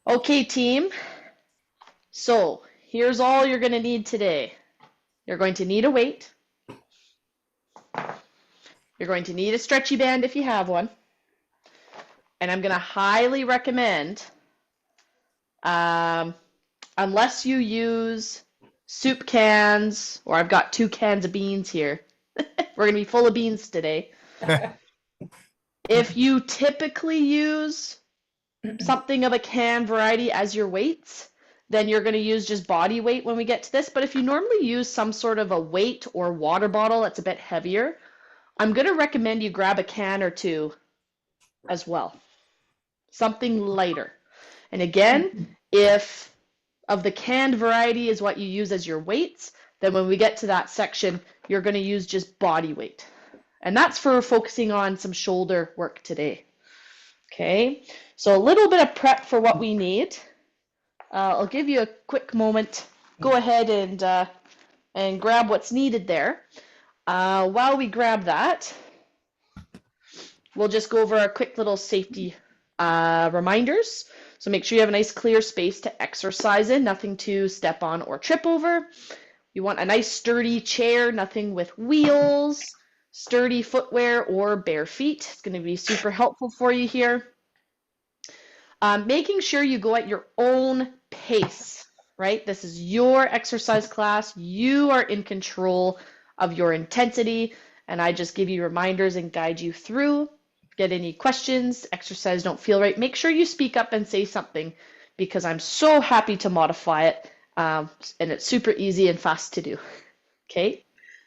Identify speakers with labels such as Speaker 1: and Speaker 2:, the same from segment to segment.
Speaker 1: Okay, team. So here's all you're going to need today. You're going to need a weight. You're going to need a stretchy band if you have one. And I'm going to highly recommend, um, unless you use soup cans, or I've got 2 cans of beans here. We're going to be full of beans today. If you typically use something of a can variety as your weights, then you're going to use just body weight when we get to this. But if you normally use some sort of a weight or water bottle that's a bit heavier, I'm going to recommend you grab a can or 2 as well. Something lighter. And again, if of the canned variety is what you use as your weights, then when we get to that section, you're going to use just body weight. And that's for focusing on some shoulder work today. Okay, so a little bit of prep for what we need. I'll give you a quick moment. Go ahead and grab what's needed there. While we grab that, we'll just go over our quick little safety reminders. So make sure you have a nice clear space to exercise in, nothing to step on or trip over. You want a nice sturdy chair, nothing with wheels, sturdy footwear or bare feet. It's going to be super helpful for you here. Making sure you go at your own pace, right? This is your exercise class. You are in control of your intensity, and I just give you reminders and guide you through. Get any questions, exercise don't feel right, make sure you speak up and say something, because I'm so happy to modify it, and it's super easy and fast to do. Okay.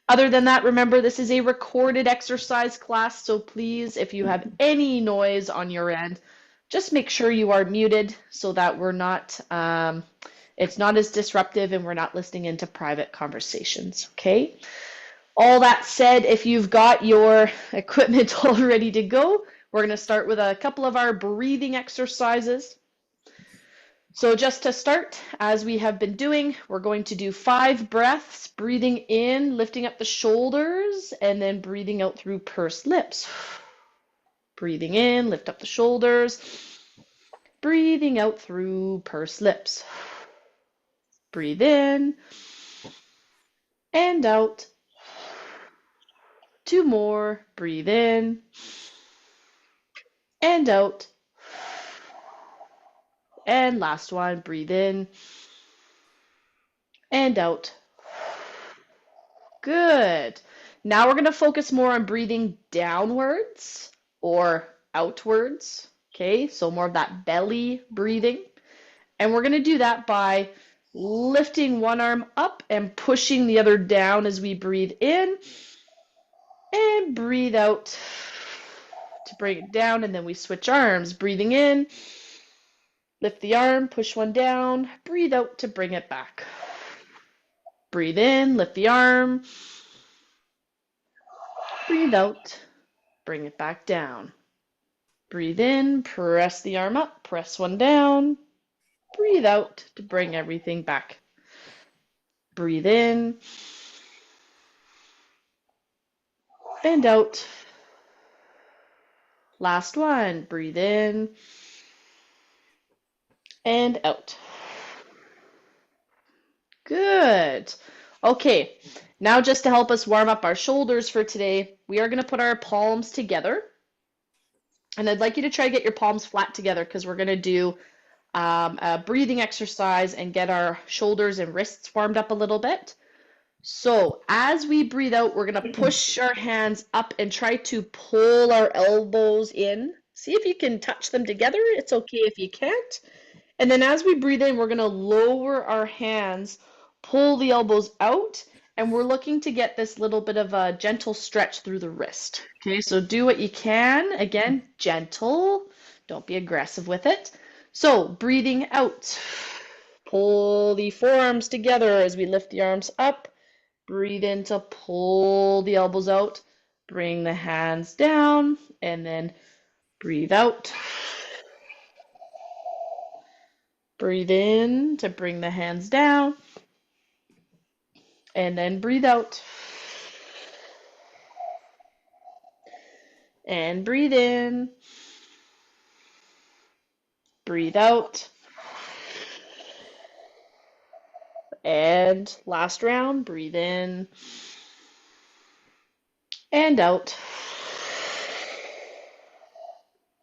Speaker 1: Other than that, remember this is a recorded exercise class, so please, if you have any noise on your end, just make sure you are muted so that we're not, it's not as disruptive and we're not listening into private conversations, okay? All that said, if you've got your equipment all ready to go, we're going to start with a couple of our breathing exercises. So just to start, as we have been doing, we're going to do 5 breaths, breathing in, lifting up the shoulders, and then breathing out through pursed lips. Breathing in, lift up the shoulders. Breathing out through pursed lips. Breathe in and out. 2 more. Breathe in and out. And last one. Breathe in and out. Good. Now we're going to focus more on breathing downwards or outwards. Okay, so more of that belly breathing. And we're going to do that by lifting one arm up and pushing the other down as we breathe in. And breathe out to bring it down, and then we switch arms. Breathing in, lift the arm, push one down, breathe out to bring it back. Breathe in, lift the arm, breathe out, bring it back down. Breathe in, press the arm up, press one down, breathe out to bring everything back. Breathe in and out. Last one, breathe in and out. Good. Okay, now just to help us warm up our shoulders for today, we are going to put our palms together. And I'd like you to try to get your palms flat together because we're going to do a breathing exercise and get our shoulders and wrists warmed up a little bit. So as we breathe out, we're going to push our hands up and try to pull our elbows in. See if you can touch them together. It's okay if you can't. And then as we breathe in, we're going to lower our hands, pull the elbows out, and we're looking to get this little bit of a gentle stretch through the wrist. Okay, so do what you can. Again, gentle. Don't be aggressive with it. So breathing out. Pull the forearms together as we lift the arms up. Breathe in to pull the elbows out. Bring the hands down, and then breathe out. Breathe in to bring the hands down, and then breathe out. And breathe in. Breathe out. And last round, breathe in and out.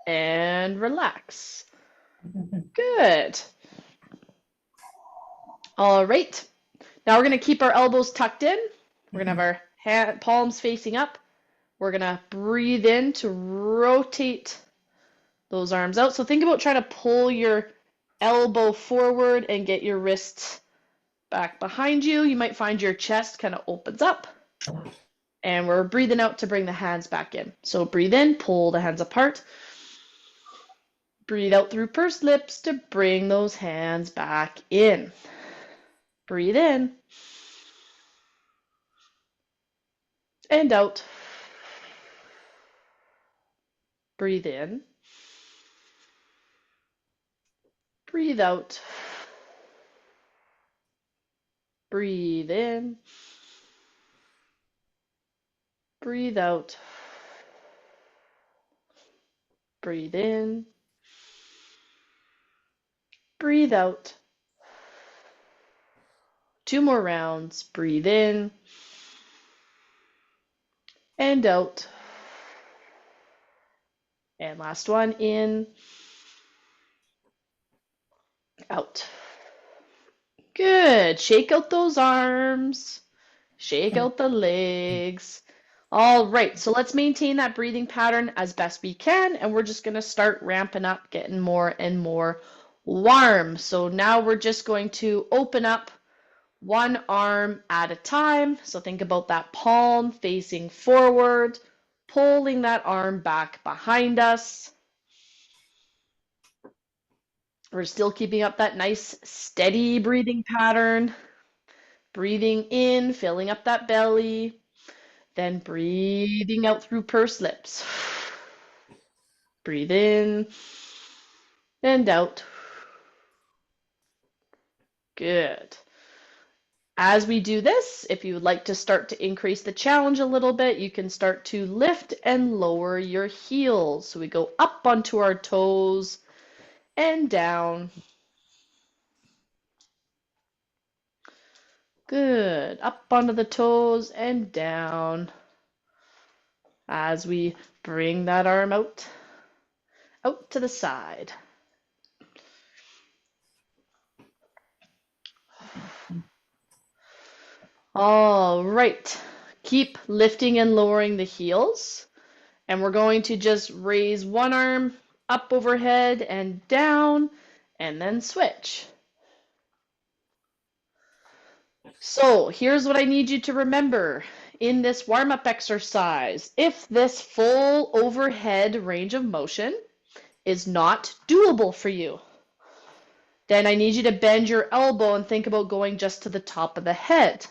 Speaker 1: And relax. Good. All right. Now we're going to keep our elbows tucked in. We're going to have our palms facing up. We're going to breathe in to rotate those arms out. So think about trying to pull your elbow forward and get your wrists back behind you. You might find your chest kind of opens up. And we're breathing out to bring the hands back in. So breathe in, pull the hands apart. Breathe out through pursed lips to bring those hands back in. Breathe in. And out. Breathe in. Breathe out. Breathe in. Breathe out. Breathe in. Breathe out. 2 more rounds. Breathe in. And out. And last one, in. Out. Good. Shake out those arms. Shake out the legs. All right, so let's maintain that breathing pattern as best we can, and we're just going to start ramping up, getting more and more warm. So now we're just going to open up one arm at a time. So think about that palm facing forward, pulling that arm back behind us. We're still keeping up that nice steady breathing pattern. Breathing in, filling up that belly. Then breathing out through pursed lips. Breathe in and out. Good. As we do this, if you would like to start to increase the challenge a little bit, you can start to lift and lower your heels. So we go up onto our toes and down. Good. Up onto the toes and down. As we bring that arm out to the side. All right. Keep lifting and lowering the heels. And we're going to just raise one arm up overhead and down, and then switch. So here's what I need you to remember in this warm-up exercise. If this full overhead range of motion is not doable for you, then I need you to bend your elbow and think about going just to the top of the head.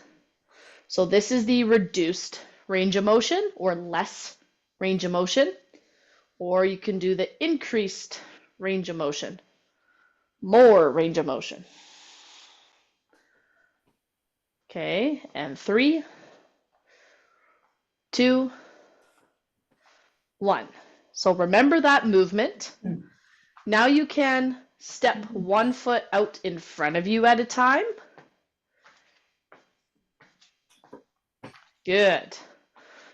Speaker 1: So this is the reduced range of motion or less range of motion, or you can do the increased range of motion, more range of motion. Okay, and 3, 2, 1. So remember that movement. Now you can step one foot out in front of you at a time. Good.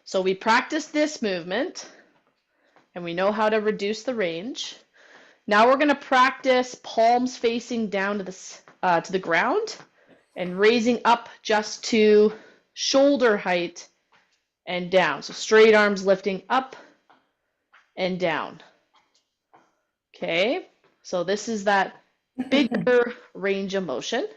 Speaker 1: So we practiced this movement and we know how to reduce the range. Now we're going to practice palms facing down to the ground and raising up just to shoulder height and down. So straight arms lifting up and down. Okay, so this is that bigger range of motion.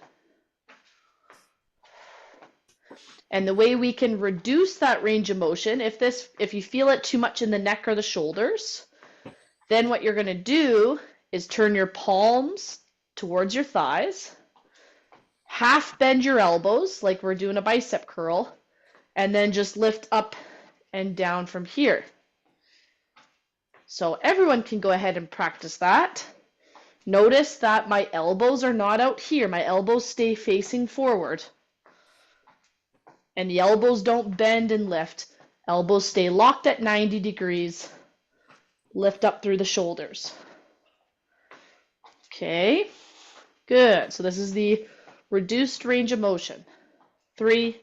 Speaker 1: And the way we can reduce that range of motion, if you feel it too much in the neck or the shoulders, then what you're going to do is turn your palms towards your thighs, half bend your elbows like we're doing a bicep curl, and then just lift up and down from here. So everyone can go ahead and practice that. Notice that my elbows are not out here. My elbows stay facing forward. And the elbows don't bend and lift. Elbows stay locked at 90 degrees. Lift up through the shoulders. Okay, good. So this is the reduced range of motion. 3,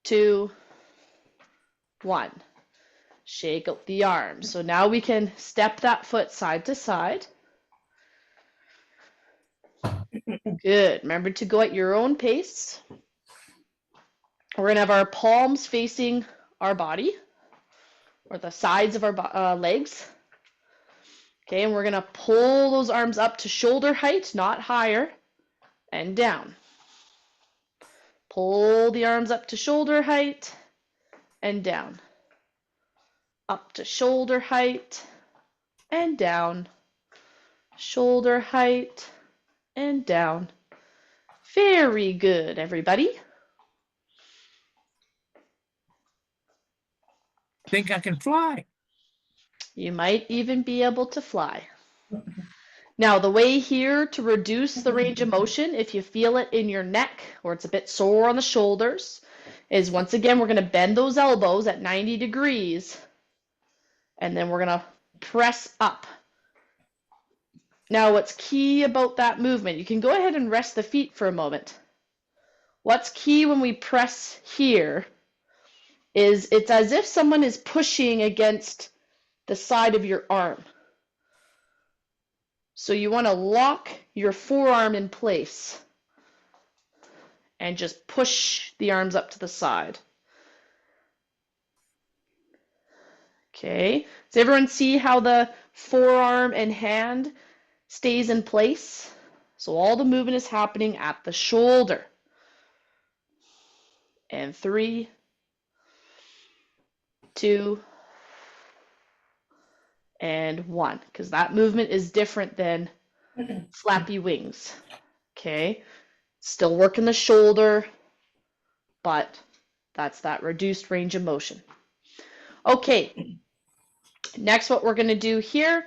Speaker 1: 2, 1. Shake out the arms. So now we can step that foot side to side. Good. Remember to go at your own pace. We're going to have our palms facing our body or the sides of our legs. Okay, and we're going to pull those arms up to shoulder height, not higher, and down. Pull the arms up to shoulder height and down. Up to shoulder height and down. Shoulder height and down. Very good, everybody.
Speaker 2: Think I can fly.
Speaker 1: You might even be able to fly. Now, the way here to reduce the range of motion, if you feel it in your neck or it's a bit sore on the shoulders, is once again, we're going to bend those elbows at 90 degrees, and then we're going to press up. Now, what's key about that movement, you can go ahead and rest the feet for a moment. What's key when we press here is it's as if someone is pushing against the side of your arm. So you want to lock your forearm in place and just push the arms up to the side. Okay, does everyone see how the forearm and hand stays in place? So all the movement is happening at the shoulder. And 3, 2, and 1, because that movement is different than flappy wings. Okay, still working the shoulder, but that's that reduced range of motion. Okay, next what we're going to do here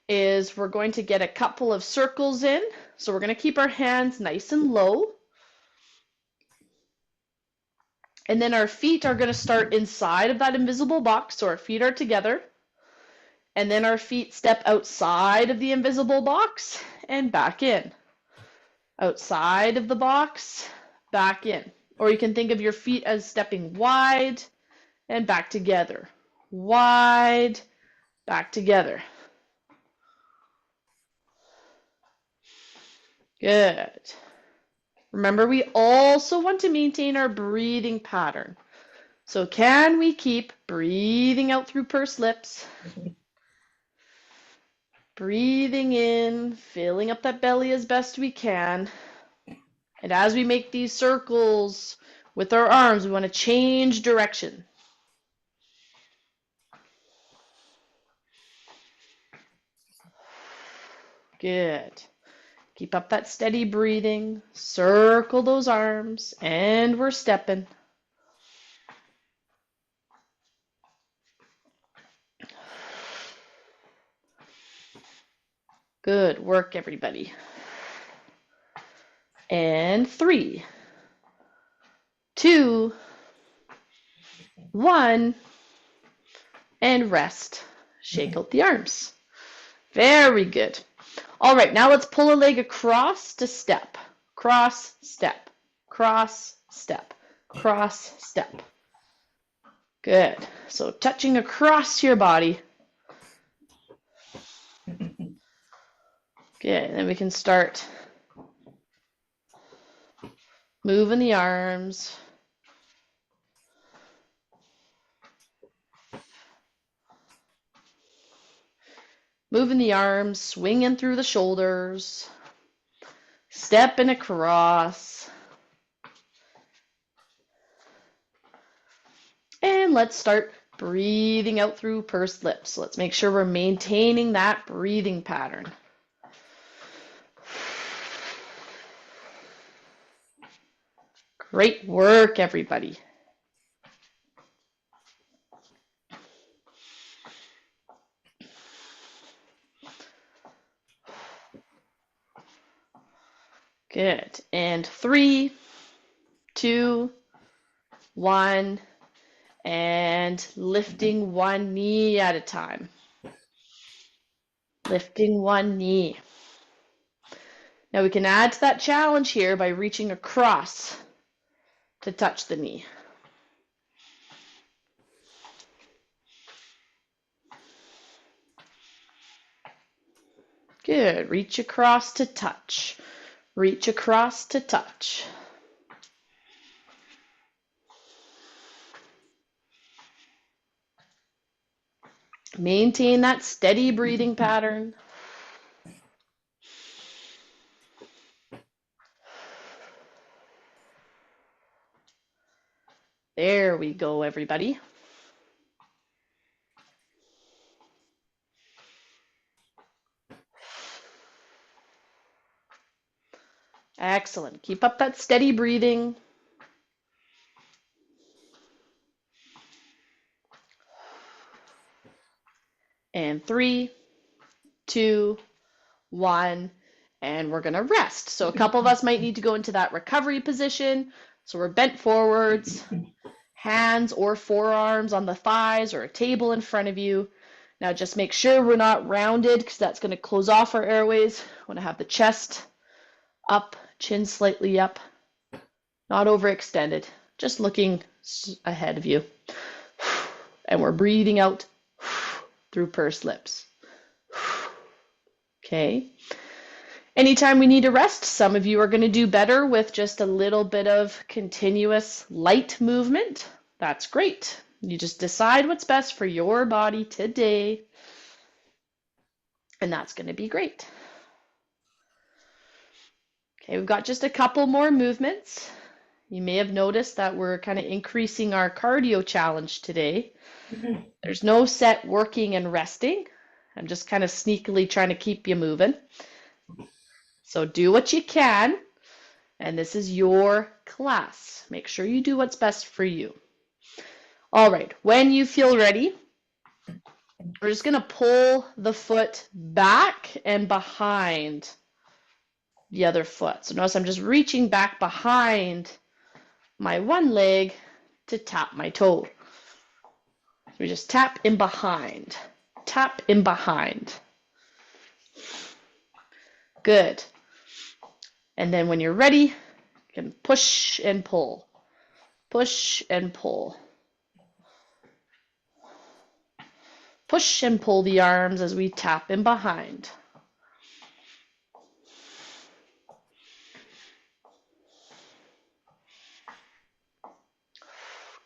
Speaker 1: is we're going to get a couple of circles in. So we're going to keep our hands nice and low. And then our feet are going to start inside of that invisible box. So our feet are together. And then our feet step outside of the invisible box and back in. Outside of the box, back in. Or you can think of your feet as stepping wide and back together. Wide, back together. Good. Remember, we also want to maintain our breathing pattern. So can we keep breathing out through pursed lips? Breathing in, filling up that belly as best we can. And as we make these circles with our arms, we want to change direction. Good. Keep up that steady breathing. Circle those arms, and we're stepping. Good work, everybody. And 3, 2, 1, and rest. Shake out the arms. Very good. All right, now let's pull a leg across to step. Cross, step, cross, step, cross, step. Good. So touching across your body. Good. Then we can start moving the arms. Moving the arms, swinging through the shoulders, stepping across. And let's start breathing out through pursed lips. So let's make sure we're maintaining that breathing pattern. Great work, everybody. Good. And 3, 2, 1, and lifting one knee at a time. Lifting one knee. Now we can add to that challenge here by reaching across to touch the knee. Good. Reach across to touch. Reach across to touch. Maintain that steady breathing pattern. There we go, everybody. Excellent. Keep up that steady breathing. And 3, 2, 1, and we're going to rest. So a couple of us might need to go into that recovery position. So we're bent forwards, hands or forearms on the thighs or a table in front of you. Now just make sure we're not rounded because that's going to close off our airways. We want to have the chest up, chin slightly up, not overextended, just looking ahead of you. And we're breathing out through pursed lips. Okay. Anytime we need to rest, some of you are going to do better with just a little bit of continuous light movement. That's great. You just decide what's best for your body today, and that's going to be great. Okay, we've got just a couple more movements. You may have noticed that we're kind of increasing our cardio challenge today. There's no set working and resting. I'm just kind of sneakily trying to keep you moving. So do what you can, and this is your class. Make sure you do what's best for you. All right, when you feel ready, we're just going to pull the foot back and behind the other foot. So notice I'm just reaching back behind my one leg to tap my toe. So we just tap in behind, tap in behind. Good. And then when you're ready, you can push and pull, push and pull. Push and pull the arms as we tap in behind.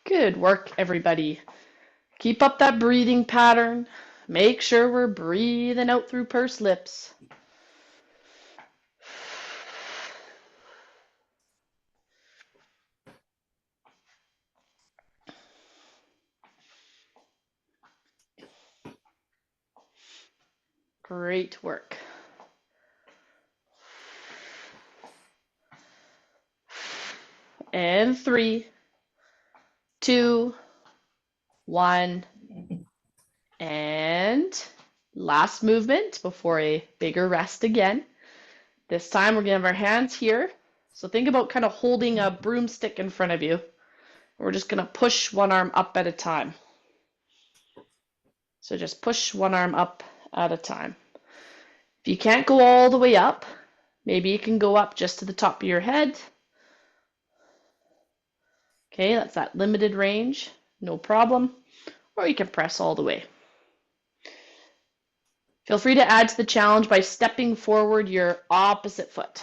Speaker 1: Good work, everybody. Keep up that breathing pattern. Make sure we're breathing out through pursed lips. Great work. And 3, 2, 1, and last movement before a bigger rest again. This time we're going to have our hands here. So think about kind of holding a broomstick in front of you. We're just going to push one arm up at a time. So just push one arm up at a time. If you can't go all the way up, maybe you can go up just to the top of your head. Okay, that's that limited range, no problem. Or you can press all the way. Feel free to add to the challenge by stepping forward your opposite foot.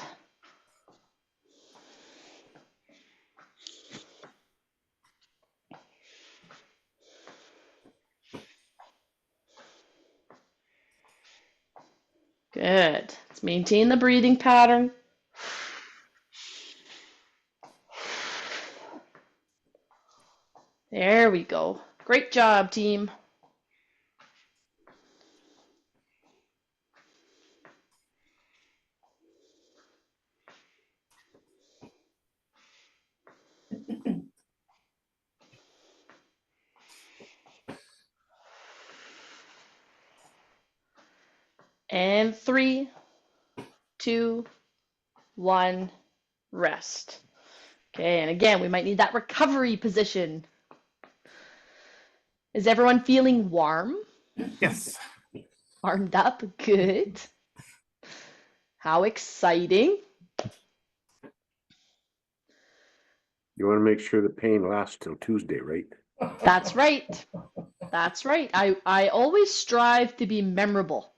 Speaker 1: Good. Let's maintain the breathing pattern. There we go. Great job, team. And 3, 2, 1, rest. Okay, and again, we might need that recovery position. Is everyone feeling warm?
Speaker 2: Yes.
Speaker 1: Armed up? Good. How exciting.
Speaker 3: You want to make sure the pain lasts till Tuesday, right?
Speaker 1: That's right. That's right. I always strive to be memorable.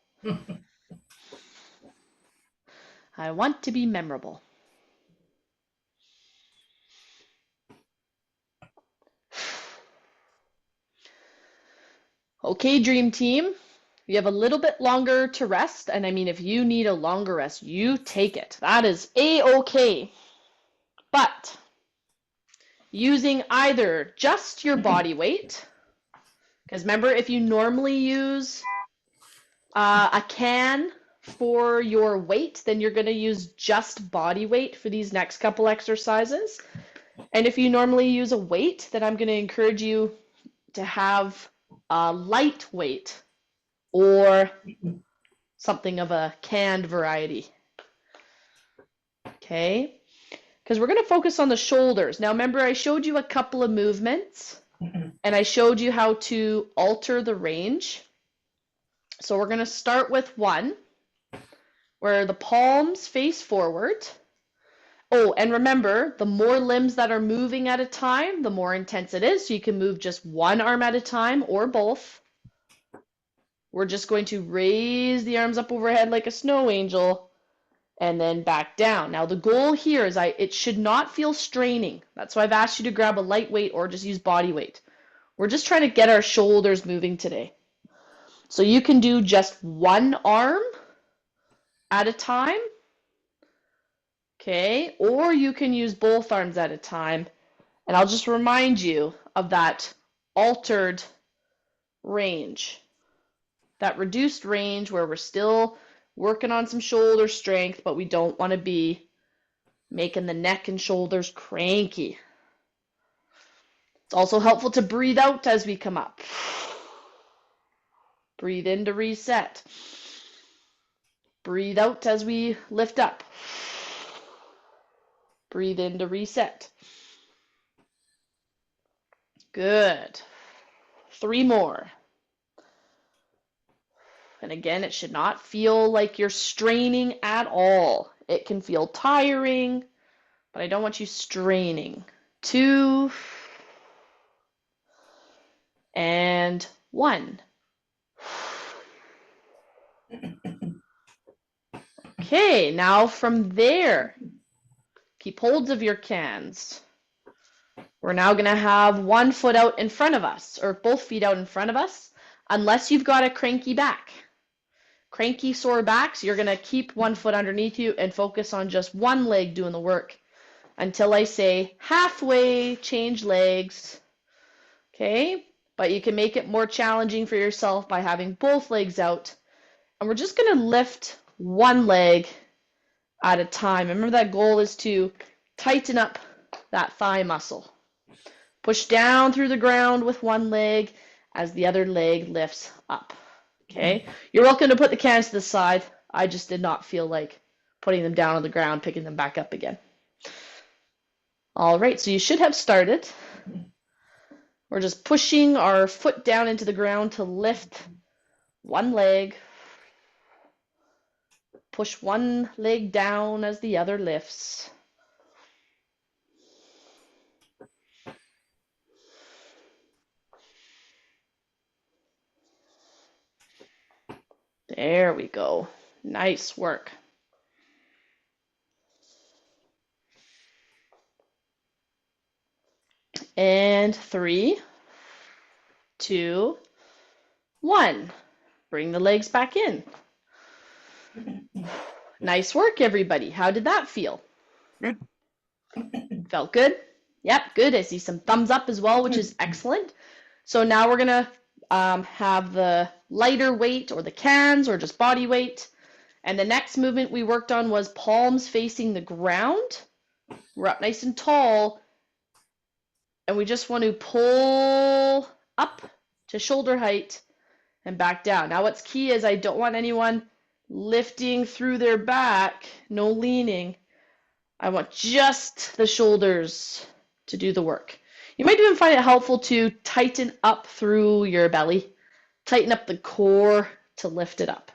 Speaker 1: I want to be memorable. Okay, Dream Team. You have a little bit longer to rest, and I mean, if you need a longer rest, you take it. That is a-okay. But using either just your body weight, because remember, if you normally use a can for your weight, then you're going to use just body weight for these next couple exercises. And if you normally use a weight, then I'm going to encourage you to have a light weight or something of a canned variety. Okay? Because we're going to focus on the shoulders. Now, remember, I showed you a couple of movements, and I showed you how to alter the range. So we're going to start with one, where the palms face forward. Oh, and remember, the more limbs that are moving at a time, the more intense it is. So you can move just one arm at a time or both. We're just going to raise the arms up overhead like a snow angel and then back down. Now the goal here is it should not feel straining. That's why I've asked you to grab a light weight or just use body weight. We're just trying to get our shoulders moving today. So you can do just one arm at a time. Okay, or you can use both arms at a time. And I'll just remind you of that altered range, that reduced range where we're still working on some shoulder strength, but we don't want to be making the neck and shoulders cranky. It's also helpful to breathe out as we come up. Breathe in to reset. Breathe out as we lift up. Breathe in to reset. Good. 3 more. And again, it should not feel like you're straining at all. It can feel tiring, but I don't want you straining. 2 and 1. Okay, now from there, keep hold of your cans. We're now going to have one foot out in front of us, or both feet out in front of us, unless you've got a cranky back. Cranky, sore backs, you're going to keep one foot underneath you and focus on just one leg doing the work until I say halfway, change legs. Okay, but you can make it more challenging for yourself by having both legs out. And we're just going to lift one leg at a time. Remember, that goal is to tighten up that thigh muscle. Push down through the ground with one leg as the other leg lifts up. Okay, you're welcome to put the cans to the side. I just did not feel like putting them down on the ground, picking them back up again. All right, so you should have started. We're just pushing our foot down into the ground to lift one leg. Push one leg down as the other lifts. There we go. Nice work. And 3, 2, 1. Bring the legs back in. Nice work, everybody. How did that feel?
Speaker 2: Good.
Speaker 1: Felt good? Yep, good. I see some thumbs up as well, which is excellent. So now we're going to have the lighter weight or the cans or just body weight. And the next movement we worked on was palms facing the ground. We're up nice and tall. And we just want to pull up to shoulder height and back down. Now what's key is I don't want anyone lifting through their back, no leaning. I want just the shoulders to do the work. You might even find it helpful to tighten up through your belly, tighten up the core to lift it up.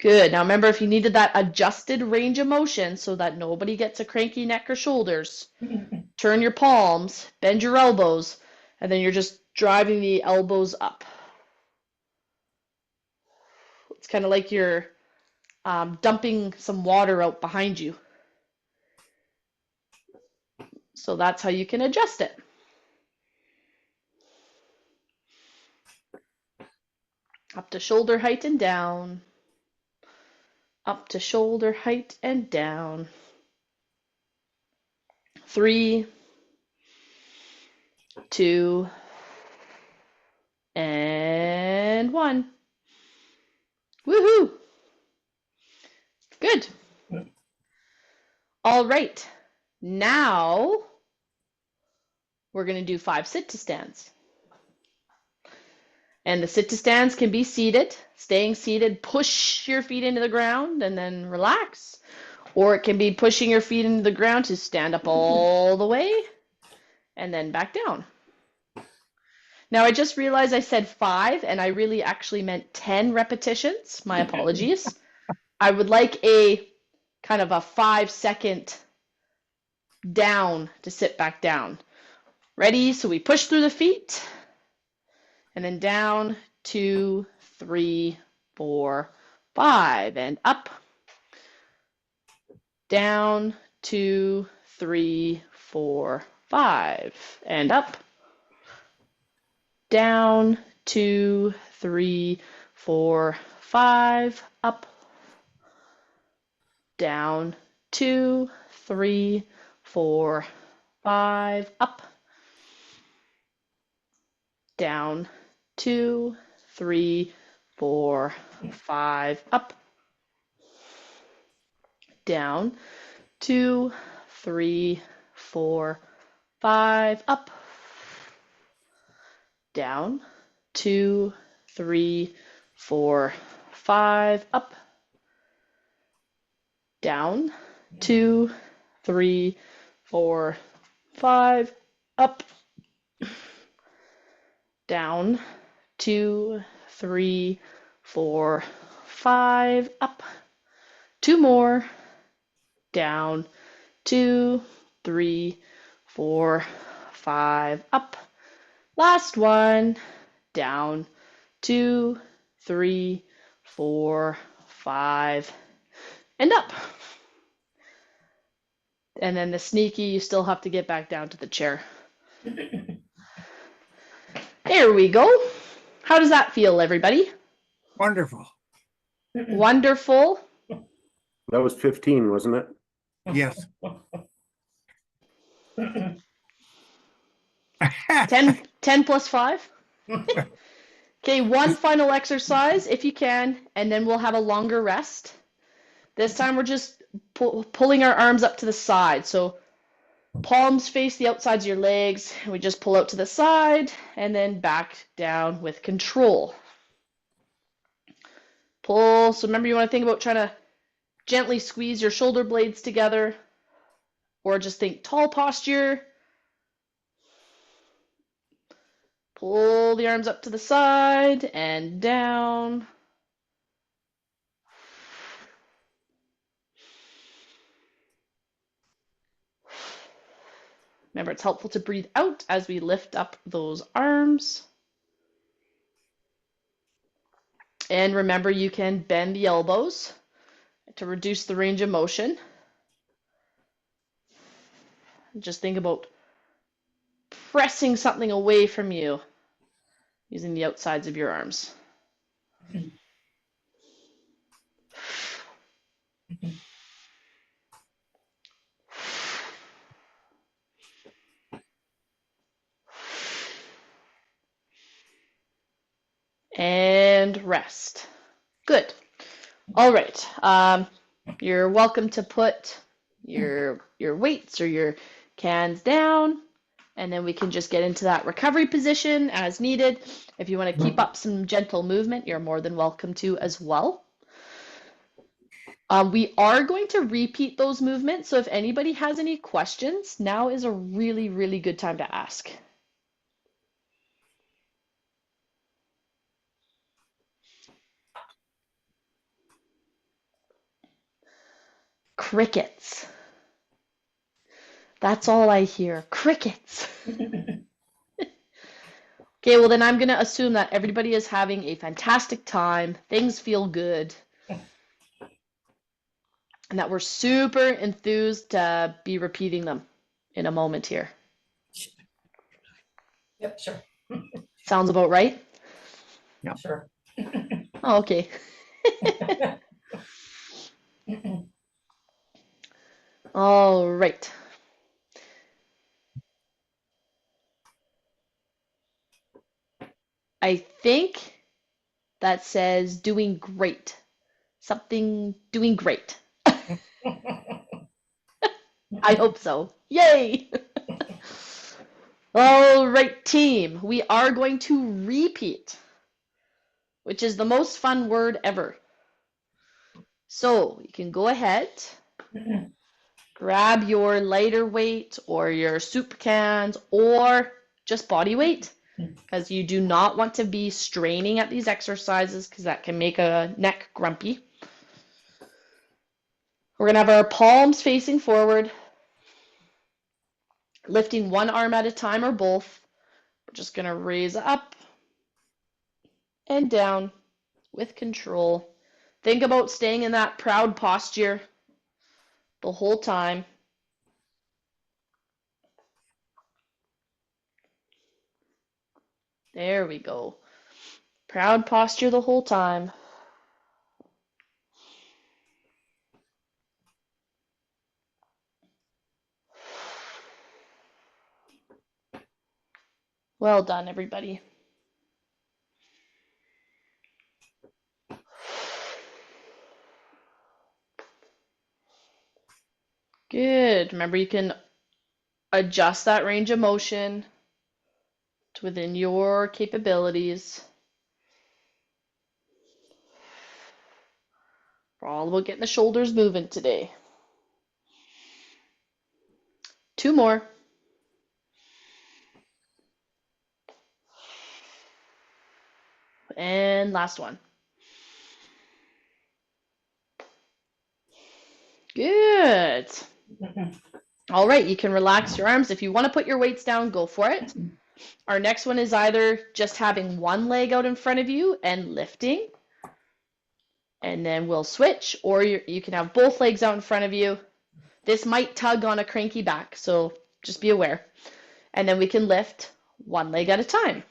Speaker 1: Good. Now remember, if you needed that adjusted range of motion so that nobody gets a cranky neck or shoulders, turn your palms, bend your elbows, and then you're just driving the elbows up. It's kind of like you're dumping some water out behind you. So that's how you can adjust it. Up to shoulder height and down. Up to shoulder height and down. 3, 2, and 1. Woohoo! Good. All right. Now we're going to do 5 sit-to-stands. And the sit-to-stands can be seated. Staying seated, push your feet into the ground and then relax. Or it can be pushing your feet into the ground to stand up all the way and then back down. Now I just realized I said 5 and I really actually meant 10 repetitions. My apologies. I would like a kind of a 5-second down to sit back down. Ready? So we push through the feet and then down, 2, 3, 4, 5, and up. Down, 2, 3, 4, 5, and up. Down, 2, 3, 4, 5, up. Down, 2, 3, 4, 5, up. Down, 2, 3, 4, 5, up. Down, 2, 3, 4, 5, up. Down, 2, 3, 4, 5, up. Down, 2, 3, 4, 5, up. Down, 2, 3, 4, 5, up. 2 more. Down, 2, 3, 4, 5, up. Last one. Down, 2, 3, 4, 5, and up. And then the sneaky, you still have to get back down to the chair. There we go. How does that feel, everybody?
Speaker 2: Wonderful.
Speaker 1: Wonderful.
Speaker 3: That was 15, wasn't it?
Speaker 2: Yes.
Speaker 1: 10 plus 5. Okay, one final exercise if you can, and then we'll have a longer rest. This time we're just pulling our arms up to the side. So palms face the outsides of your legs, and we just pull out to the side and then back down with control. Pull. So remember, you want to think about trying to gently squeeze your shoulder blades together, or just think tall posture. Pull the arms up to the side and down. Remember, it's helpful to breathe out as we lift up those arms. And remember, you can bend the elbows to reduce the range of motion. Just think about pressing something away from you using the outsides of your arms. And rest. Good. All right. You're welcome to put your weights or your cans down, and then we can just get into that recovery position as needed. If you want to keep up some gentle movement, you're more than welcome to as well. We are going to repeat those movements, so if anybody has any questions, now is a really, really good time to ask. crickets. That's all I hear. Crickets. Okay, well then I'm going to assume that everybody is having a fantastic time. Things feel good. And that we're super enthused to be repeating them in a moment here.
Speaker 4: Yep, sure.
Speaker 1: Sounds about right?
Speaker 4: Sure.
Speaker 1: Oh, okay. All right. I think that says doing great. Something doing great. I hope so. Yay! All right, team. We are going to repeat, which is the most fun word ever. So you can go ahead, grab your lighter weight or your soup cans or just body weight, because you do not want to be straining at these exercises because that can make a neck grumpy. We're going to have our palms facing forward, lifting one arm at a time or both. We're just going to raise up and down with control. Think about staying in that proud posture the whole time. There we go. Proud posture the whole time. Well done, everybody. Good. Remember, you can adjust that range of motion to within your capabilities. We're all about getting the shoulders moving today. 2 more. And last one. Good. All right, you can relax your arms. If you want to put your weights down, go for it. Our next one is either just having one leg out in front of you and lifting, and then we'll switch, or you can have both legs out in front of you. This might tug on a cranky back, so just be aware. And then we can lift one leg at a time.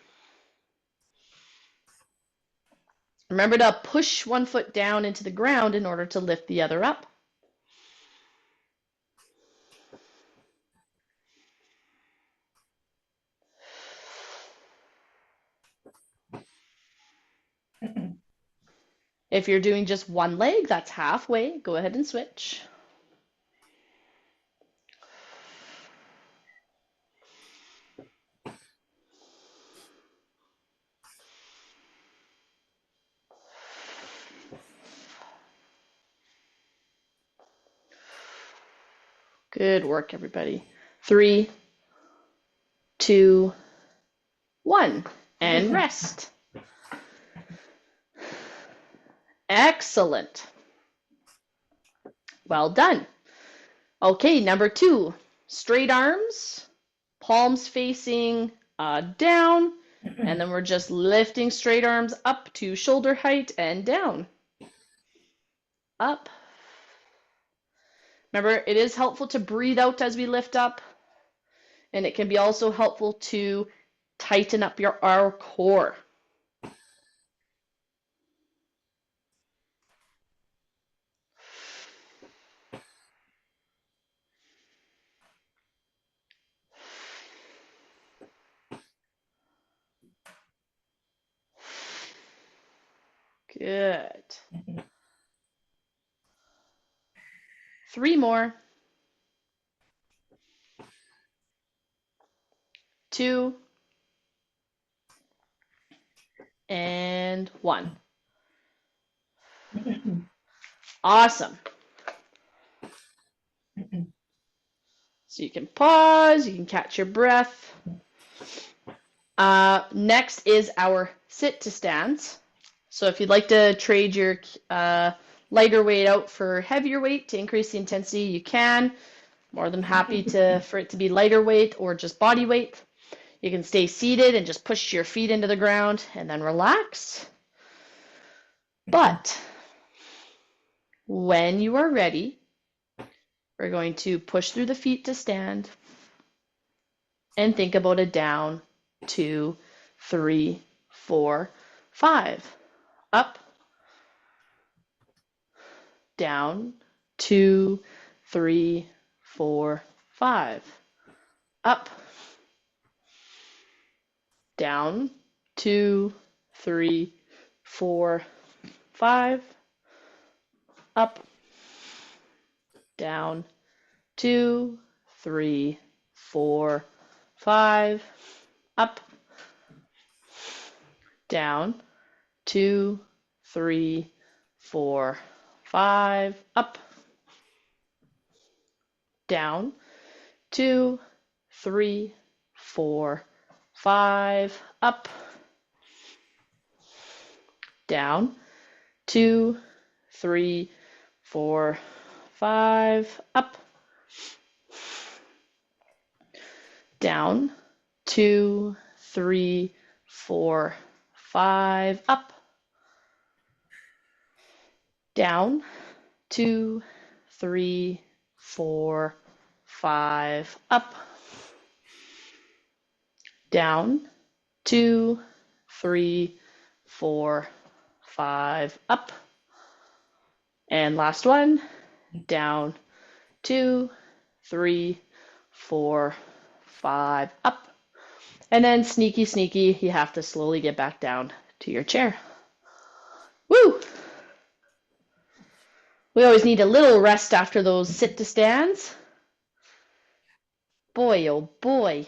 Speaker 1: Remember to push one foot down into the ground in order to lift the other up. If you're doing just one leg, that's halfway. Go ahead and switch. Good work, everybody. 3, 2, 1, and rest. Excellent. Well done. Okay, number 2, straight arms, palms facing down, and then we're just lifting straight arms up to shoulder height and down. Up. Remember, it is helpful to breathe out as we lift up, and it can be also helpful to tighten up our core. Good. 3 more. 2, and 1. Awesome. So you can pause, you can catch your breath. Next is our sit to stands. So if you'd like to trade your lighter weight out for heavier weight to increase the intensity, you can. More than happy for it to be lighter weight or just body weight. You can stay seated and just push your feet into the ground and then relax. But when you are ready, we're going to push through the feet to stand and think about a down, 2, 3, 4, 5. Up, down, 2, 3, 4, 5. Up, down, 2, 3, 4, 5. Up, down, 2, 3, 4, 5. Up, down, 2, 3, 4, 5. Up, down, 2, 3, 4, 5. Up, down, 2, 3, 4, 5. Up, down, 2, 3, 4, 5. Up, down, 2, 3, 4, 5. Up, down, 2, 3, 4, 5. Up, and last one, down, 2, 3, 4, 5. Up, and then sneaky, sneaky, you have to slowly get back down to your chair. Woo! We always need a little rest after those sit to stands. Boy, oh boy.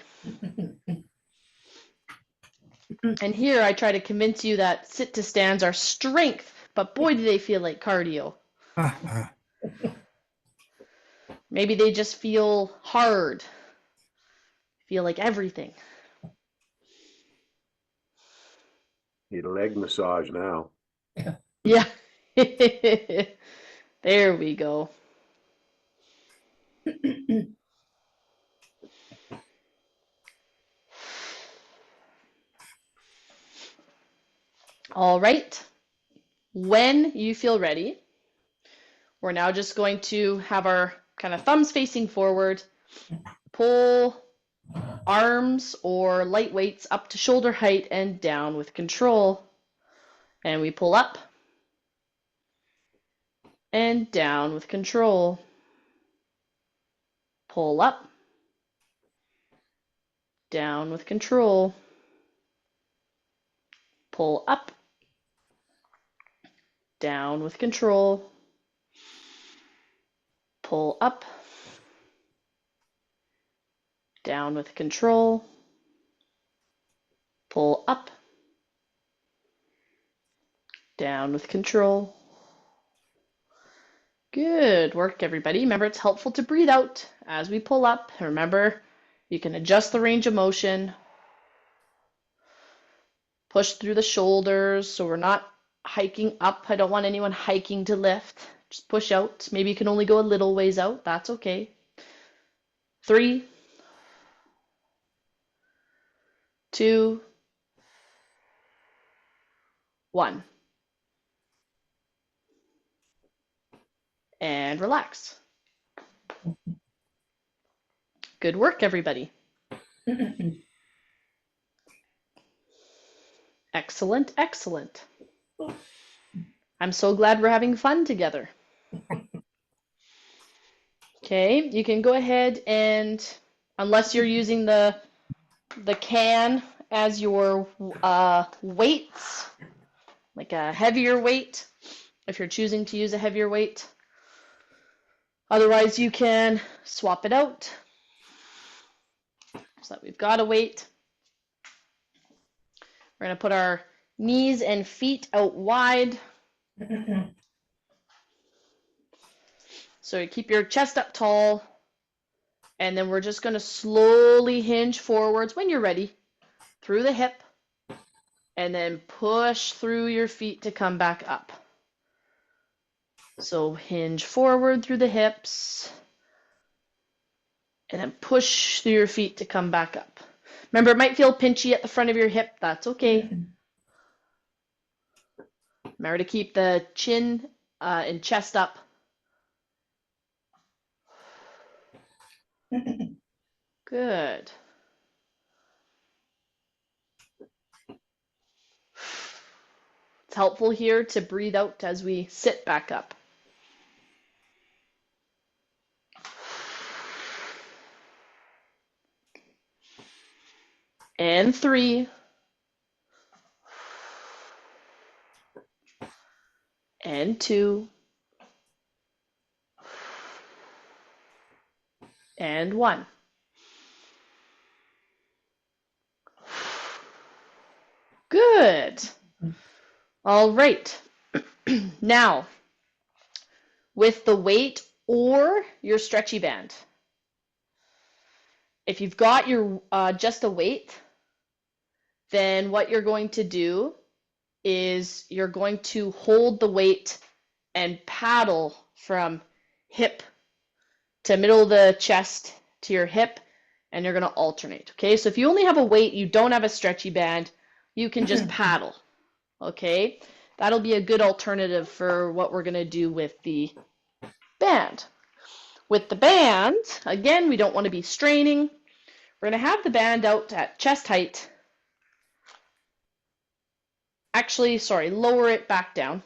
Speaker 1: And here I try to convince you that sit to stands are strength, but boy, do they feel like cardio. Maybe they just feel hard, feel like everything.
Speaker 3: Need a leg massage now.
Speaker 1: Yeah. There we go. All right. When you feel ready, we're now just going to have our kind of thumbs facing forward, pull arms or light weights up to shoulder height and down with control. And we pull up and down with control. Pull up, down with control. Pull up, down with control. Pull up, down with control. Pull up, down with control. Good work, everybody. Remember, it's helpful to breathe out as we pull up. Remember, you can adjust the range of motion. Push through the shoulders so we're not hiking up. I don't want anyone hiking to lift. Just push out. Maybe you can only go a little ways out. That's okay. 3, 2, 1. And relax. Good work, everybody. Excellent, excellent. I'm so glad we're having fun together. Okay, you can go ahead and, unless you're using the can as your weights, like a heavier weight, if you're choosing to use a heavier weight. Otherwise, you can swap it out so that we've got a weight. We're going to put our knees and feet out wide. So you keep your chest up tall. And then we're just going to slowly hinge forwards when you're ready through the hip. And then push through your feet to come back up. So hinge forward through the hips and then push through your feet to come back up. Remember, it might feel pinchy at the front of your hip. That's okay. Remember to keep the chin and chest up. Good. It's helpful here to breathe out as we sit back up. And 3. And 2. And 1. Good. All right. Now, with the weight or your stretchy band. If you've got your just a weight, then what you're going to do is you're going to hold the weight and paddle from hip to middle of the chest to your hip, and you're going to alternate. Okay, so if you only have a weight, you don't have a stretchy band, you can just paddle. Okay, that'll be a good alternative for what we're going to do with the band. With the band, again, we don't want to be straining. We're going to have the band out at chest height. Actually, sorry, lower it back down.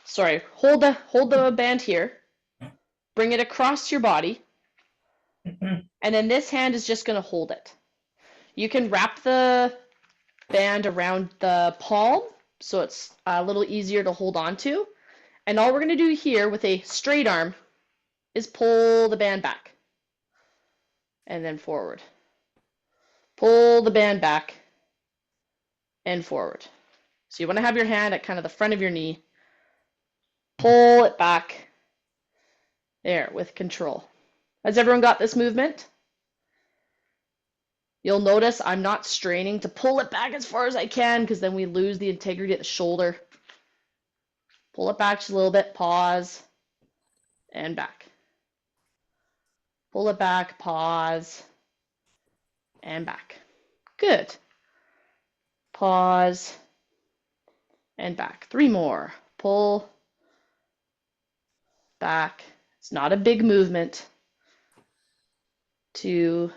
Speaker 1: Sorry, hold the band here. Bring it across your body. And then this hand is just going to hold it. You can wrap the band around the palm so it's a little easier to hold on to. And all we're going to do here with a straight arm is pull the band back. And then forward. Pull the band back and forward. So you want to have your hand at kind of the front of your knee. Pull it back. There, with control. Has everyone got this movement? You'll notice I'm not straining to pull it back as far as I can because then we lose the integrity at the shoulder. Pull it back just a little bit, pause, and back. Pull it back, pause, and back. Good. Pause, and back. 3 more. Pull, back. It's not a big movement. 2,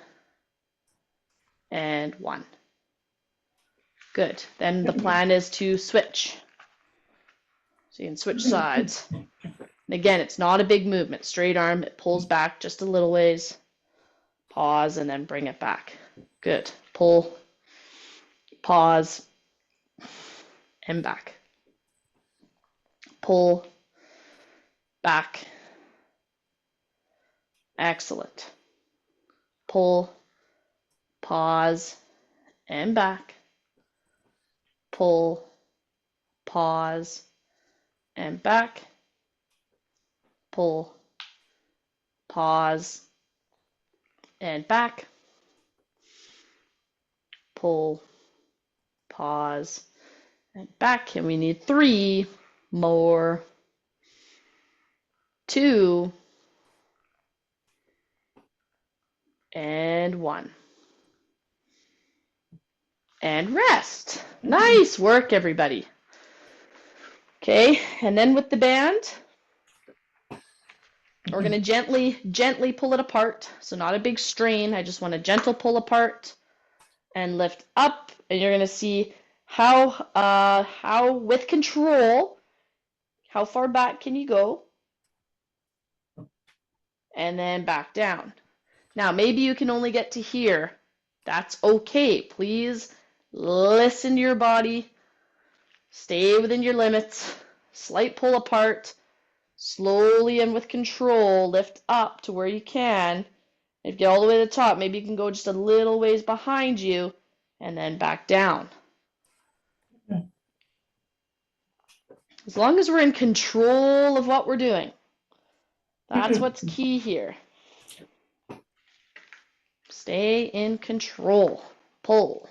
Speaker 1: and 1. Good. Then the plan is to switch. So you can switch sides. And again, it's not a big movement. Straight arm, it pulls back just a little ways. Pause, and then bring it back. Good. Pull, pause, and back. Pull, back. Excellent. Pull, pause, and back. Pull, pause, and back. Pull, pause, and back. Pull, pause, and back. And we need 3 more. 2, and 1. And rest. Nice work, everybody. Okay, and then with the band, we're going to gently pull it apart. So not a big strain. I just want a gentle pull apart and lift up. And you're going to see how with control, how far back can you go? And then back down. Now, maybe you can only get to here. That's okay. Please listen to your body. Stay within your limits. Slight pull apart. Slowly and with control, lift up to where you can. If you get all the way to the top, maybe you can go just a little ways behind you and then back down. As long as we're in control of what we're doing, that's what's key here. Stay in control. Pull.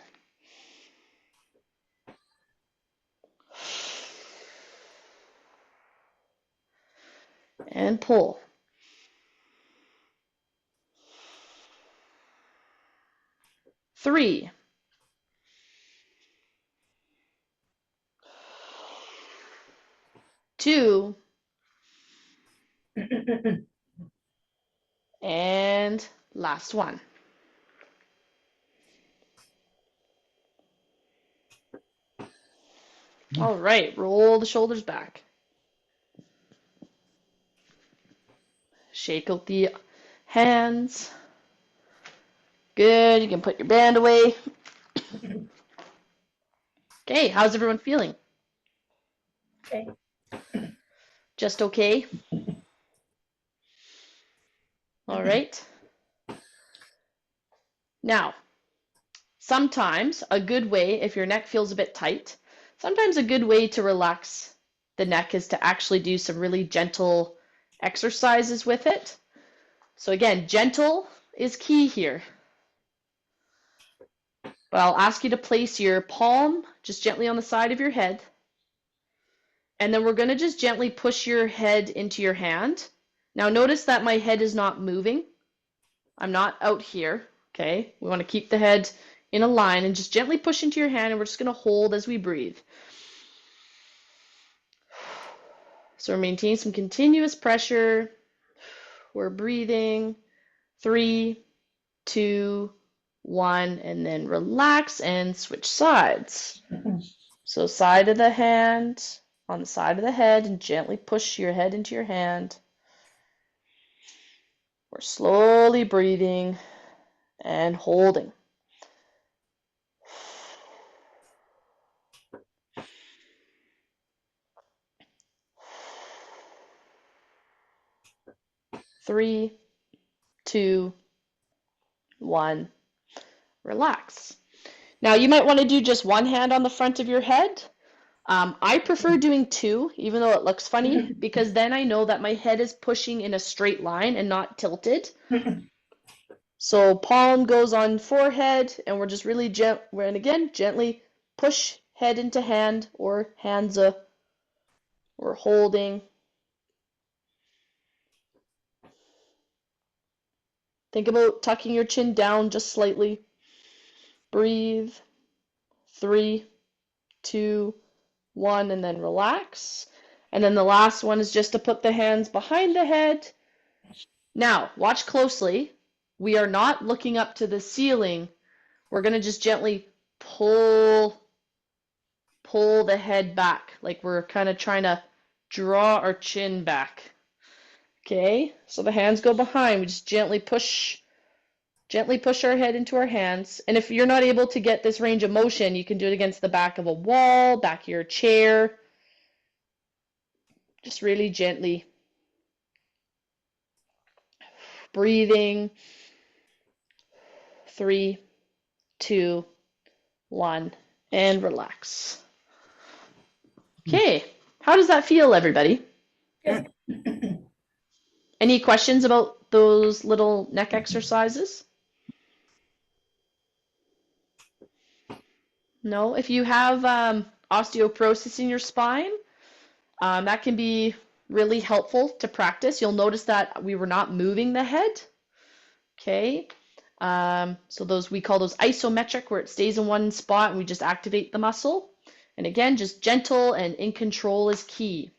Speaker 1: and pull. 3, 2, and last one. All right, roll the shoulders back. Shake out the hands. Good, you can put your band away. Okay, how's everyone feeling?
Speaker 4: Okay.
Speaker 1: Just okay? All right. Now, sometimes a good way, if your neck feels a bit tight, sometimes a good way to relax the neck is to actually do some really gentle exercises with it. So again, gentle is key here. But I'll ask you to place your palm just gently on the side of your head. And then we're going to just gently push your head into your hand. Now notice that my head is not moving. I'm not out here, okay? We want to keep the head in a line and just gently push into your hand, and we're just going to hold as we breathe. So we're maintaining some continuous pressure. We're breathing. 3, 2, 1, and then relax and switch sides. So side of the hand on the side of the head, and gently push your head into your hand. We're slowly breathing and holding. Three, 2, 1, relax. Now you might want to do just one hand on the front of your head. I prefer doing 2, even though it looks funny, because then I know that my head is pushing in a straight line and not tilted. So palm goes on forehead, and we're just really and again, gently push head into hand or hands up. We're holding. Think about tucking your chin down just slightly. Breathe. 3, 2, 1, and then relax. And then the last one is just to put the hands behind the head. Now, watch closely. We are not looking up to the ceiling. We're going to just gently pull the head back, like we're kind of trying to draw our chin back. Okay, so the hands go behind. We just gently push our head into our hands. And if you're not able to get this range of motion, you can do it against the back of a wall, back of your chair. Just really gently breathing. 3, 2, 1, and relax. Okay, how does that feel, everybody?
Speaker 4: Good.
Speaker 1: Any questions about those little neck exercises? No? If you have osteoporosis in your spine, that can be really helpful to practice. You'll notice that we were not moving the head. Okay. So we call those isometric, where it stays in one spot and we just activate the muscle. And again, just gentle and in control is key.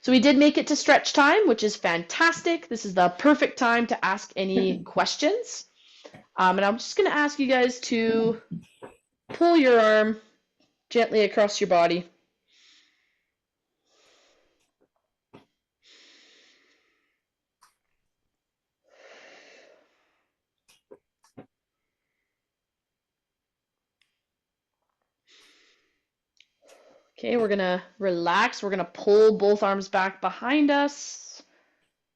Speaker 1: So we did make it to stretch time, which is fantastic. This is the perfect time to ask any questions. And I'm just going to ask you guys to pull your arm gently across your body. Okay, we're going to relax. We're going to pull both arms back behind us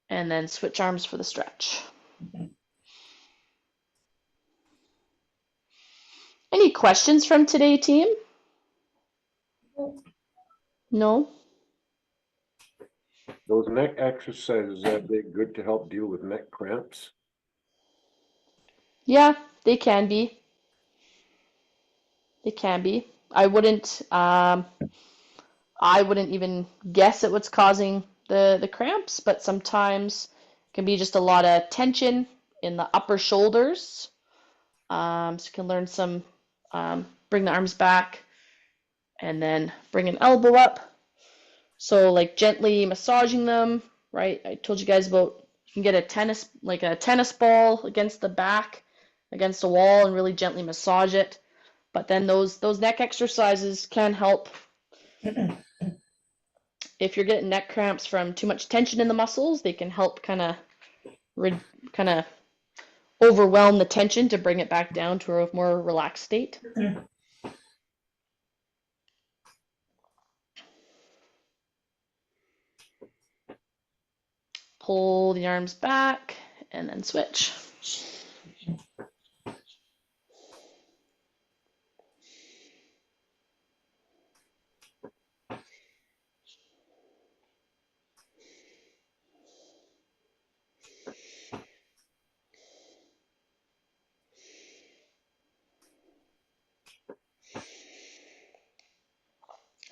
Speaker 1: and then switch arms for the stretch. Any questions from today, team? No?
Speaker 3: Those neck exercises, are they good to help deal with neck cramps?
Speaker 1: Yeah, they can be. They can be. I wouldn't even guess at what's causing the cramps, but sometimes it can be just a lot of tension in the upper shoulders. So you can learn some, bring the arms back and then bring an elbow up. So like gently massaging them, right? I told you guys about you can get a tennis ball against the back, against a wall, and really gently massage it. But then those neck exercises can help if you're getting neck cramps from too much tension in the muscles. They can help kind of overwhelm the tension to bring it back down to a more relaxed state. Pull the arms back and then switch.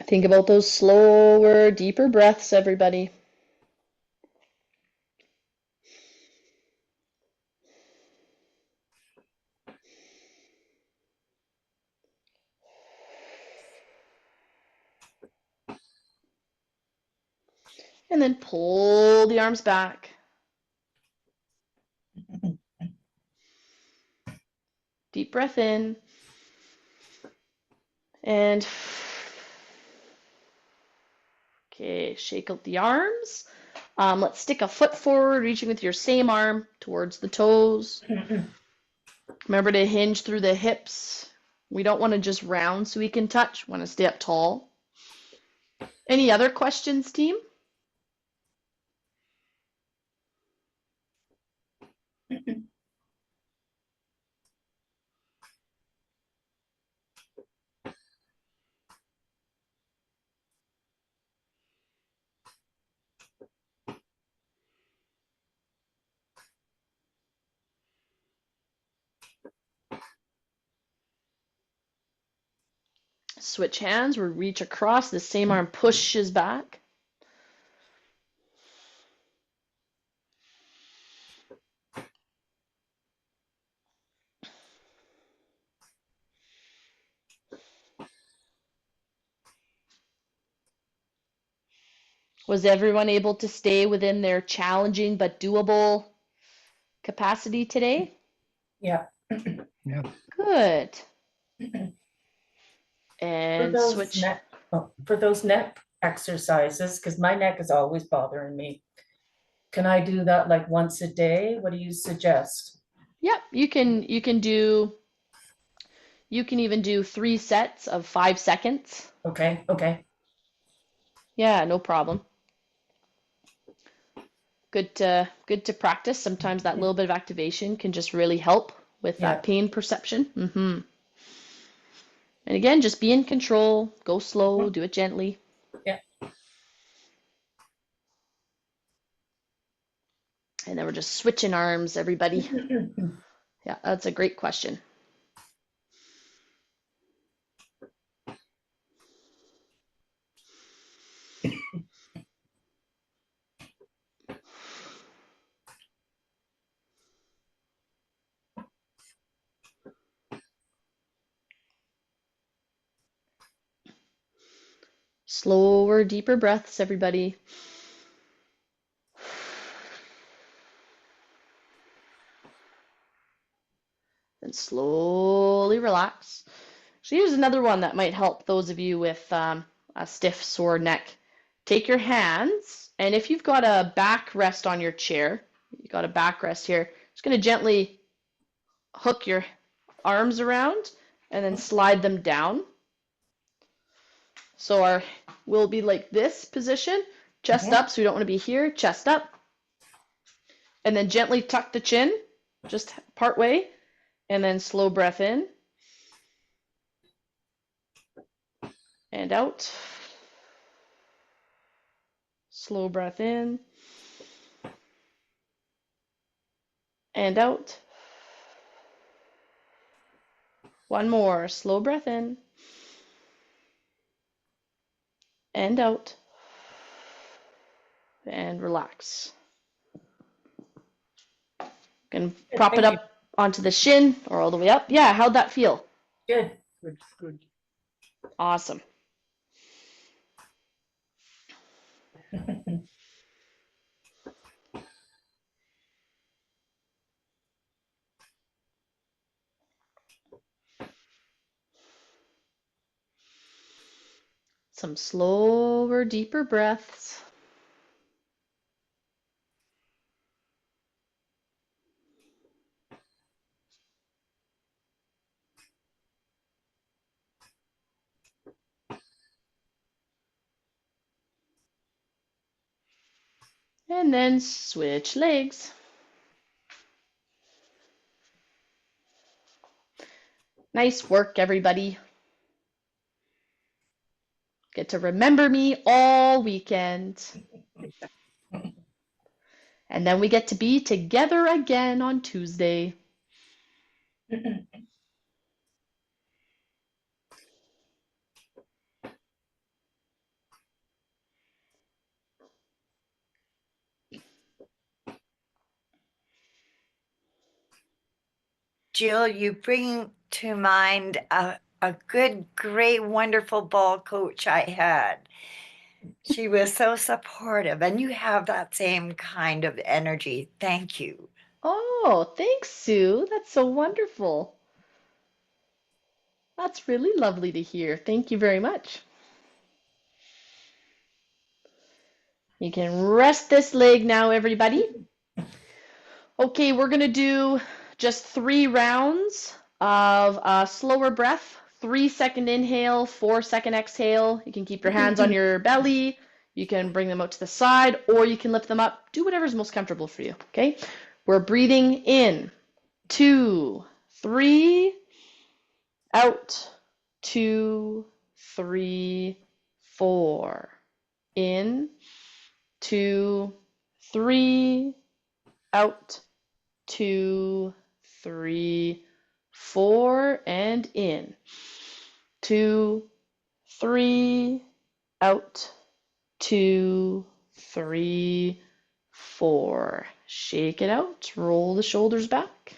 Speaker 1: Think about those slower, deeper breaths, everybody. And then pull the arms back. Deep breath in. And okay, shake out the arms. Let's stick a foot forward, reaching with your same arm towards the toes. Remember to hinge through the hips. We don't want to just round so we can touch. We want to stay up tall. Any other questions, team? Switch hands. We reach across. The same arm pushes back. Was everyone able to stay within their challenging but doable capacity today?
Speaker 4: Yeah.
Speaker 2: Yeah.
Speaker 1: Good.
Speaker 4: For
Speaker 1: And
Speaker 4: those
Speaker 1: switch.
Speaker 4: for those neck exercises, because my neck is always bothering me. Can I do that like once a day? What do you suggest?
Speaker 1: Yep, you can even do 3 sets of 5 seconds.
Speaker 4: Okay, okay.
Speaker 1: Yeah, no problem. Good to practice. Sometimes that little bit of activation can just really help with
Speaker 4: Yeah.
Speaker 1: that pain perception. And again, just be in control. Go slow. Do it gently.
Speaker 4: Yeah.
Speaker 1: And then we're just switching arms, everybody. Yeah, that's a great question. Slower, deeper breaths, everybody. And slowly relax. So here's another one that might help those of you with a stiff, sore neck. Take your hands, and if you've got a backrest on your chair, you've got a backrest here, just going to gently hook your arms around and then slide them down. So we'll be like this position, chest up, so we don't want to be here, chest up. And then gently tuck the chin, just part way, and then slow breath in and out. Slow breath in and out. One more. Slow breath in and out. and relax. Can prop it
Speaker 4: thank you.
Speaker 1: up onto the shin or all the way up. Yeah, how'd that feel?
Speaker 4: Good.
Speaker 3: Good.
Speaker 1: Awesome. Some slower, deeper breaths. And then switch legs. Nice work, everybody. Get to remember me all weekend. And then we get to be together again on Tuesday.
Speaker 5: Jill, you bring to mind a good, great, wonderful ball coach I had. She was so supportive, and you have that same kind of energy. Thank you.
Speaker 1: Oh, thanks, Sue. That's so wonderful. That's really lovely to hear. Thank you very much. You can rest this leg now, everybody. Okay, we're gonna do just 3 rounds of slower breath. 3-second inhale, 4-second exhale. You can keep your hands on your belly. You can bring them out to the side, or you can lift them up. Do whatever's most comfortable for you, okay? We're breathing in, 2, 3, out, 2, 3, 4. In, 2, 3, out, 2, 3, 4, and in. 2, 3, out, 2, 3, 4. Shake it out, roll the shoulders back.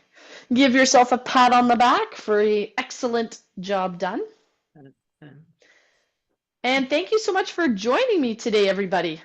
Speaker 1: Give yourself a pat on the back for an excellent job done. And thank you so much for joining me today, everybody.